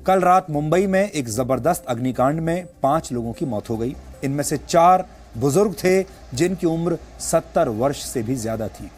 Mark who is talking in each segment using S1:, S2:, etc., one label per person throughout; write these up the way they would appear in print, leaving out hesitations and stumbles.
S1: कल रात मुंबई में एक जबरदस्त अग्निकांड में 5 लोगों की मौत हो गई। इनमें से 4 बुजुर्ग थे जिनकी उम्र 70 वर्ष से भी ज्यादा थी।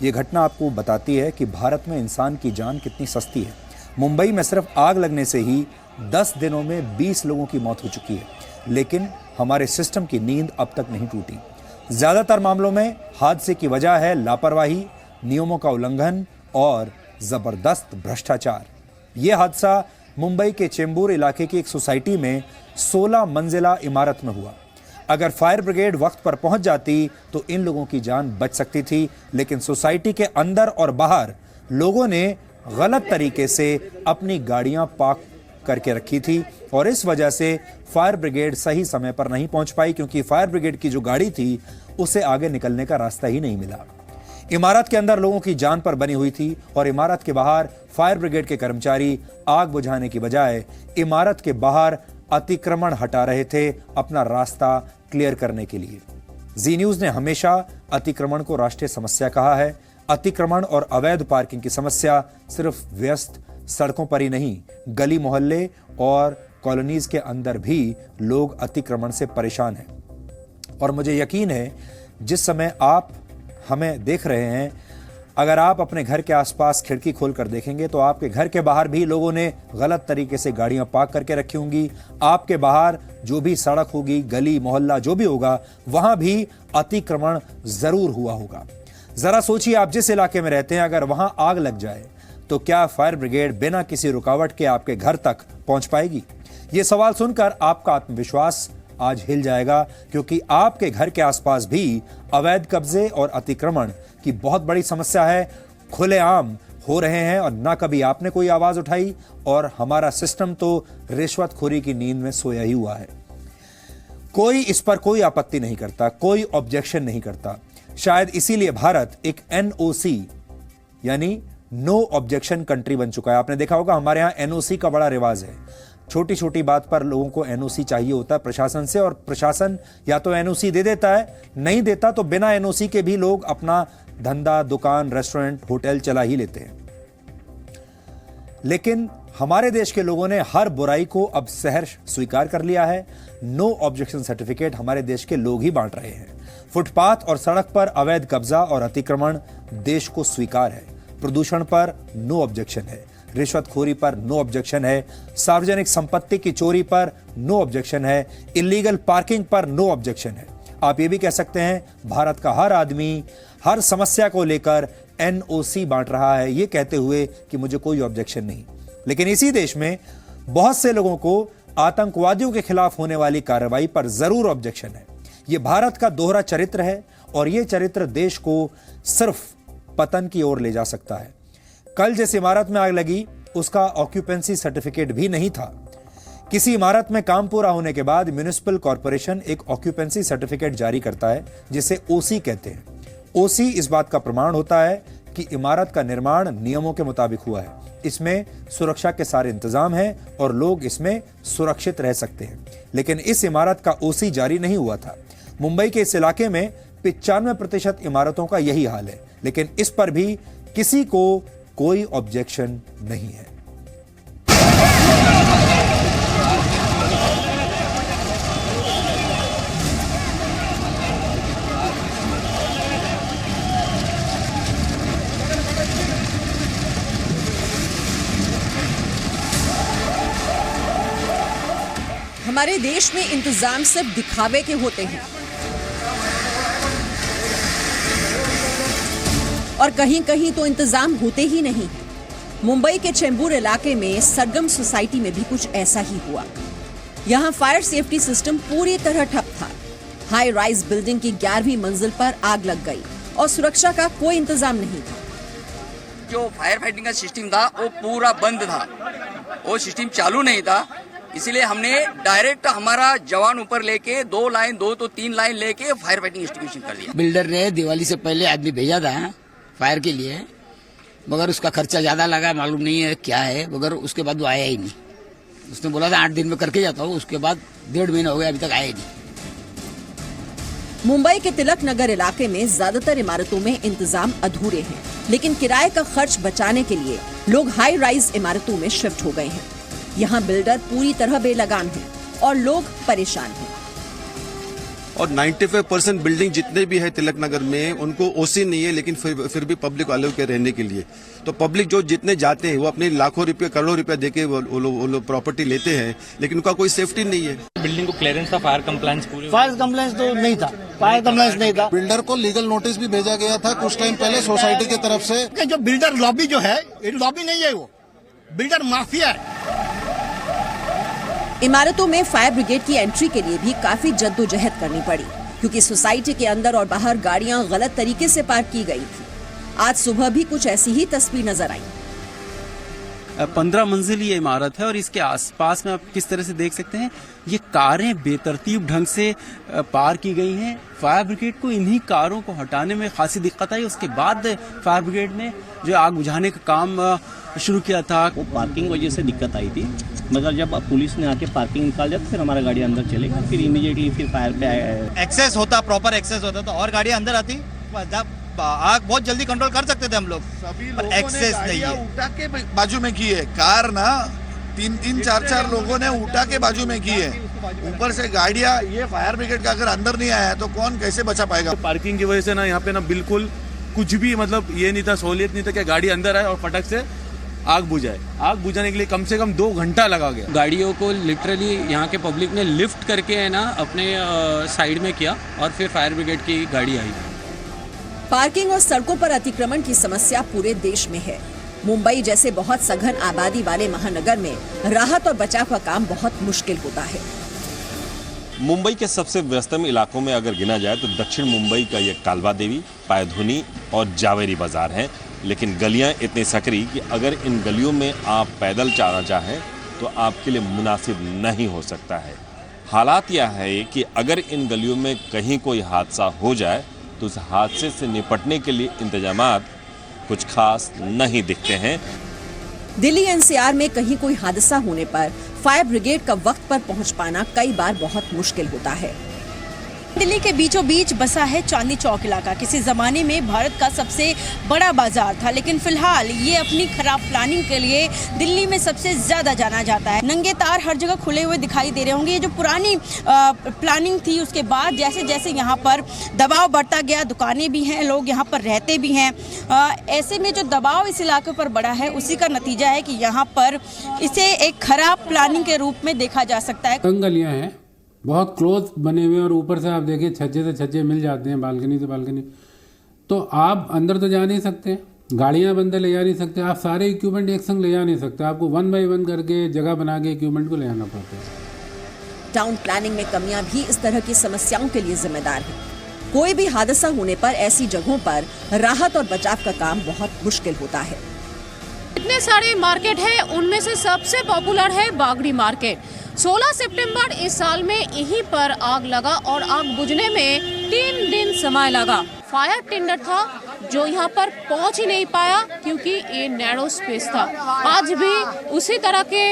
S1: ये घटना आपको बताती है कि भारत में इंसान की जान कितनी सस्ती है। मुंबई में सिर्फ आग लगने से ही 10 दिनों में 20 लोगों की मौत हो चुकी है, लेकिन हमारे सिस्टम की नींद अब तक नहीं टूटी। ज्यादातर मामलों में हादसे की वजह है लापरवाही, नियमों का उल्लंघन और जबरदस्त भ्रष्टाचार। यह हादसा मुंबई के चेंबूर इलाके की एक सोसाइटी में 16 मंजिला इमारत में हुआ। अगर फायर ब्रिगेड वक्त पर पहुंच जाती तो इन लोगों की जान बच सकती थी, लेकिन सोसाइटी के अंदर और बाहर लोगों ने गलत तरीके से अपनी गाड़ियां पार्क करके रखी थी और इस वजह से फायर ब्रिगेड सही समय पर नहीं पहुंच पाई, क्योंकि फायर ब्रिगेड की जो गाड़ी थी उसे आगे निकलने का रास्ता ही नहीं मिला। इमारत के अंदर लोगों की जान पर बनी हुई थी और इमारत के बाहर फायर ब्रिगेड के कर्मचारी आग बुझाने की बजाय इमारत के बाहर अतिक्रमण हटा रहे थे अपना रास्ता क्लियर करने के लिए। जी न्यूज ने हमेशा अतिक्रमण को राष्ट्रीय समस्या कहा है। अतिक्रमण और अवैध पार्किंग की समस्या सिर्फ व्यस्त सड़कों पर ही नहीं, गली मोहल्ले और कॉलोनीज के अंदर भी लोग अतिक्रमण से परेशान हैं। और मुझे यकीन है जिस समय आप हमें देख रहे हैं, अगर आप अपने घर के आसपास खिड़की खोलकर देखेंगे तो आपके घर के बाहर भी लोगों ने गलत तरीके से गाड़ियां पार्क करके रखी होंगी। आपके बाहर जो भी सड़क होगी, गली मोहल्ला जो भी होगा, वहां भी अतिक्रमण जरूर हुआ होगा। जरा सोचिए, आप जिस इलाके में रहते हैं, अगर वहां आग लग जाए तो क्या फायर ब्रिगेड बिना किसी रुकावट के आपके घर तक पहुंच पाएगी? यह सवाल सुनकर आपका आत्मविश्वास आज हिल जाएगा, क्योंकि आपके घर के आसपास भी अवैध कब्जे और अतिक्रमण की बहुत बड़ी समस्या है, खुलेआम हो रहे हैं और ना कभी आपने कोई आवाज उठाई और हमारा सिस्टम तो रिश्वतखोरी की नींद में सोया ही हुआ है। कोई इस पर कोई आपत्ति नहीं करता, कोई ऑब्जेक्शन नहीं करता। शायद इसीलिए भारत एक NOC यानी नो ऑब्जेक्शन कंट्री बन चुका है। आपने देखा होगा हमारे यहां NOC का बड़ा रिवाज है। छोटी छोटी बात पर लोगों को NOC चाहिए होता है प्रशासन से, और प्रशासन या तो NOC दे देता है, नहीं देता तो बिना NOC के भी लोग अपना धंधा, दुकान, रेस्टोरेंट, होटल चला ही लेते हैं। लेकिन हमारे देश के लोगों ने हर बुराई को अब सहर्ष स्वीकार कर लिया है। नो ऑब्जेक्शन सर्टिफिकेट हमारे देश के लोग ही बांट रहे हैं। फुटपाथ और सड़क पर अवैध कब्जा और अतिक्रमण देश को स्वीकार है। प्रदूषण पर नो ऑब्जेक्शन है, रिश्वतखोरी पर नो ऑब्जेक्शन है, सार्वजनिक संपत्ति की चोरी पर नो ऑब्जेक्शन है, इलीगल पार्किंग पर नो ऑब्जेक्शन है। आप ये भी कह सकते हैं भारत का हर आदमी हर समस्या को लेकर NOC बांट रहा है, ये कहते हुए कि मुझे कोई ऑब्जेक्शन नहीं। लेकिन इसी देश में बहुत से लोगों को आतंकवादियों के खिलाफ होने वाली कार्रवाई पर जरूर ऑब्जेक्शन है। यह भारत का दोहरा चरित्र है और यह चरित्र देश को सिर्फ पतन की ओर ले जा सकता है। कल जिस इमारत में आग लगी उसका ऑक्यूपेंसी सर्टिफिकेट भी नहीं था। किसी इमारत में काम पूरा होने के बाद म्युनिसिपल कॉर्पोरेशन एक ऑक्यूपेंसी सर्टिफिकेट जारी करता है, जिसे OC कहते हैं। OC इस बात का प्रमाण होता है कि इमारत का निर्माण नियमों के मुताबिक हुआ है, इसमें सुरक्षा के सारे इंतजाम हैं और लोग इसमें सुरक्षित रह सकते हैं। लेकिन इस इमारत का OC जारी नहीं हुआ था। मुंबई के इस इलाके में 95% इमारतों का यही हाल है, लेकिन इस पर भी किसी को कोई ऑब्जेक्शन नहीं है।
S2: हमारे देश में इंतजाम सिर्फ दिखावे के होते हैं और कहीं कहीं तो इंतजाम होते ही नहीं। मुंबई के चेंबूर इलाके में सरगम सोसाइटी में भी कुछ ऐसा ही हुआ। यहाँ फायर सेफ्टी सिस्टम पूरी तरह ठप था। हाई राइज बिल्डिंग की 11वीं मंजिल पर आग लग गई और सुरक्षा का कोई इंतजाम नहीं था।
S3: जो फायर फाइटिंग का सिस्टम था वो पूरा बंद था, वो सिस्टम चालू नहीं था। इसलिए हमने डायरेक्ट हमारा जवान ऊपर लेके 2 लाइन 2 तो 3 लाइन लेके फायर फाइटिंग एक्सटिंग्विशन कर दिया।
S4: बिल्डर ने दिवाली से पहले आदमी भेजा था फायर के लिए, मगर उसका खर्चा ज्यादा लगा, मालूम नहीं है क्या है, मगर उसके बाद वो आया ही नहीं। उसने बोला था 8 दिन में करके जाता हूँ, उसके बाद 1.5 महीना हो गया, अभी तक आया ही नहीं।
S2: मुंबई के तिलक नगर इलाके में ज्यादातर इमारतों में इंतजाम अधूरे हैं, लेकिन किराए का खर्च बचाने के लिए लोग हाई राइज इमारतों में शिफ्ट हो गए हैं। यहाँ बिल्डर पूरी तरह बेलगाम हैं और लोग परेशान हैं।
S5: और 95% बिल्डिंग जितने भी है तिलक नगर में उनको ओसी नहीं है, लेकिन फिर भी पब्लिक वालों के रहने के लिए। तो पब्लिक जो जितने जाते हैं वो अपने लाखों रुपए करोड़ों रुपए देके वो लोग प्रॉपर्टी लेते हैं, लेकिन उनका कोई सेफ्टी नहीं है।
S6: बिल्डिंग को क्लियरेंस था, फायर कंप्लायंस पूरे,
S7: फायर कंप्लेंस तो नहीं था, फायर कंप्लेंस नहीं था।
S8: बिल्डर को लीगल नोटिस भी भेजा गया था कुछ टाइम पहले सोसाइटी की तरफ से।
S7: जो बिल्डर लॉबी जो है, ये लॉबी नहीं है, वो बिल्डर माफिया है।
S2: इमारतों में फायर ब्रिगेड की एंट्री के लिए भी काफी जद्दोजहद करनी पड़ी, क्योंकि सोसाइटी के अंदर और बाहर गाड़ियां गलत तरीके से पार्क की गई थी। आज सुबह भी कुछ ऐसी ही तस्वीर नजर आई।
S9: 15 मंजिल ये इमारत है और इसके आसपास में आप किस तरह से देख सकते हैं, ये कारें बेतरतीब ढंग से पार की गई हैं। फायर ब्रिगेड को इन्हीं कारों को हटाने में खासी दिक्कत आई। उसके बाद फायर ब्रिगेड ने जो आग बुझाने का काम शुरू किया था।
S10: वो पार्किंग वजह से दिक्कत आई थी, मगर जब पुलिस ने आके पार्किंग निकाल दिया तो फिर हमारा गाड़ी अंदर चलेगा, फिर इमीडिएटली फिर फायर पे आया।
S11: एक्सेस होता, प्रॉपर एक्सेस होता तो और गाड़ियां अंदर आती, आग बहुत जल्दी कंट्रोल कर सकते थे हम लोग।
S8: सभी
S11: एक्सेस नहीं है।
S8: उठा के बाजू में की है कार ना, 3-3, 4-4 लोगों ने उठा के बाजू में की है। ऊपर से गाड़ियां, ये फायर ब्रिगेड का अगर अंदर नहीं आया तो कौन कैसे बचा पाएगा।
S12: पार्किंग की वजह से ना यहाँ पे ना बिल्कुल कुछ भी मतलब ये नहीं था, सहूलियत नहीं था कि गाड़ी अंदर आए और फटक से आग बुझाए। आग बुझाने के लिए कम से कम 2 घंटा लगा गया।
S6: गाड़ियों को लिटरली यहाँ के पब्लिक ने लिफ्ट करके है ना अपने साइड में किया और फिर फायर ब्रिगेड की गाड़ी आई।
S2: पार्किंग और सड़कों पर अतिक्रमण की समस्या पूरे देश में है। मुंबई जैसे बहुत सघन आबादी वाले महानगर में राहत और बचाव का काम बहुत मुश्किल होता है।
S13: मुंबई के सबसे व्यस्तम इलाकों में अगर गिना जाए तो दक्षिण मुंबई का ये कालवा देवी, पायधुनी और जावेरी बाजार हैं। लेकिन गलियां इतनी सकरी कि अगर इन गलियों में आप पैदल चलना चाहें तो आपके लिए मुनासिब नहीं हो सकता है। हालात यह है कि अगर इन गलियों में कहीं कोई हादसा हो जाए तो उस हादसे से निपटने के लिए इंतजामात कुछ खास नहीं दिखते हैं।
S2: दिल्ली एनसीआर में कहीं कोई हादसा होने पर फायर ब्रिगेड का वक्त पर पहुंच पाना कई बार बहुत मुश्किल होता है।
S14: दिल्ली के बीचों बीच बसा है चांदनी चौक इलाका। किसी जमाने में भारत का सबसे बड़ा बाजार था, लेकिन फिलहाल ये अपनी खराब प्लानिंग के लिए दिल्ली में सबसे ज्यादा जाना जाता है। नंगे तार हर जगह खुले हुए दिखाई दे रहे होंगे। ये जो पुरानी प्लानिंग थी, उसके बाद जैसे जैसे यहाँ पर दबाव बढ़ता गया, दुकानें भी हैं, लोग यहाँ पर रहते भी हैं, ऐसे में जो दबाव इस इलाके पर बढ़ा है उसी का नतीजा है कि यहाँ पर इसे एक खराब प्लानिंग के रूप में देखा जा सकता है।
S15: गलियाँ हैं, बहुत क्लोज बने हुए और ऊपर से आप देखिए छज्जे से छज्जे मिल जाते हैं, बालकनी से बालकनी। तो आप अंदर तो जा नहीं सकते, गाड़ियां अंदर ले जा नहीं सकते, आप सारे इक्विपमेंट एक संग ले जा नहीं सकते, आपको 1 बाय 1 करके जगह बना के इक्विपमेंट को ले जाना पड़ता है।
S2: टाउन प्लानिंग में कमियां भी इस तरह की समस्याओं के लिए जिम्मेदार हैं। कोई भी हादसा होने पर ऐसी जगहों पर राहत और बचाव का काम बहुत मुश्किल होता है।
S16: इतने सारे मार्केट है, उनमें से सबसे पॉपुलर है बागड़ी मार्केट। 16 सितंबर इस साल में यहीं पर आग लगा और आग बुझने में 3 दिन समय लगा। फायर टेंडर था जो यहाँ पर पहुँच ही नहीं पाया क्योंकि ये नैरो स्पेस था। आज भी उसी तरह के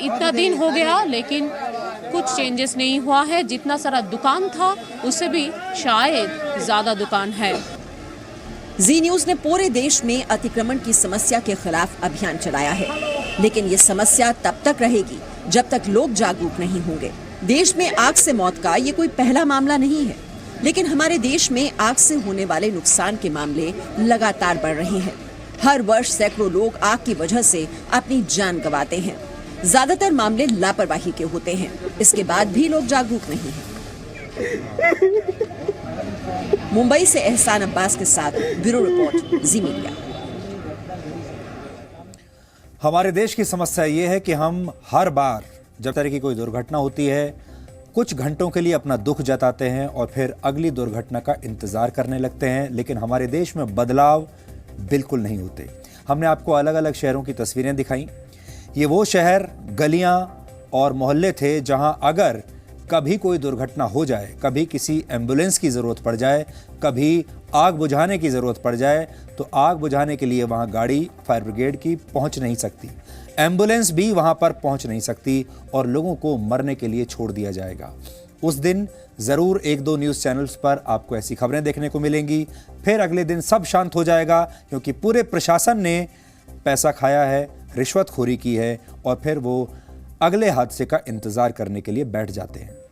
S16: इतना दिन हो गया लेकिन कुछ चेंजेस नहीं हुआ है। जितना सारा दुकान था उससे भी शायद ज्यादा दुकान है।
S2: जी न्यूज ने पूरे देश में अतिक्रमण की समस्या के खिलाफ अभियान चलाया है, लेकिन ये समस्या तब तक रहेगी जब तक लोग जागरूक नहीं होंगे। देश में आग से मौत का ये कोई पहला मामला नहीं है, लेकिन हमारे देश में आग से होने वाले नुकसान के मामले लगातार बढ़ रहे हैं। हर वर्ष सैकड़ों लोग आग की वजह से अपनी जान गंवाते हैं। ज्यादातर मामले लापरवाही के होते हैं, इसके बाद भी लोग जागरूक नहीं हैं। मुंबई से एहसान अब्बास के साथ ब्यूरो रिपोर्ट, जी मीडिया।
S1: हमारे देश की समस्या ये है कि हम हर बार जब तरह की कोई दुर्घटना होती है कुछ घंटों के लिए अपना दुख जताते हैं और फिर अगली दुर्घटना का इंतजार करने लगते हैं, लेकिन हमारे देश में बदलाव बिल्कुल नहीं होते। हमने आपको अलग अलग शहरों की तस्वीरें दिखाई। ये वो शहर, गलियां और मोहल्ले थे जहां अगर कभी कोई दुर्घटना हो जाए, कभी किसी एम्बुलेंस की ज़रूरत पड़ जाए, कभी आग बुझाने की ज़रूरत पड़ जाए तो आग बुझाने के लिए वहाँ गाड़ी फायर ब्रिगेड की पहुँच नहीं सकती, एम्बुलेंस भी वहाँ पर पहुँच नहीं सकती और लोगों को मरने के लिए छोड़ दिया जाएगा। उस दिन ज़रूर 1-2 न्यूज़ चैनल्स पर आपको ऐसी खबरें देखने को मिलेंगी। फिर अगले दिन सब शांत हो जाएगा क्योंकि पूरे प्रशासन ने पैसा खाया है, रिश्वतखोरी की है और फिर वो अगले हादसे का इंतजार करने के लिए बैठ जाते हैं।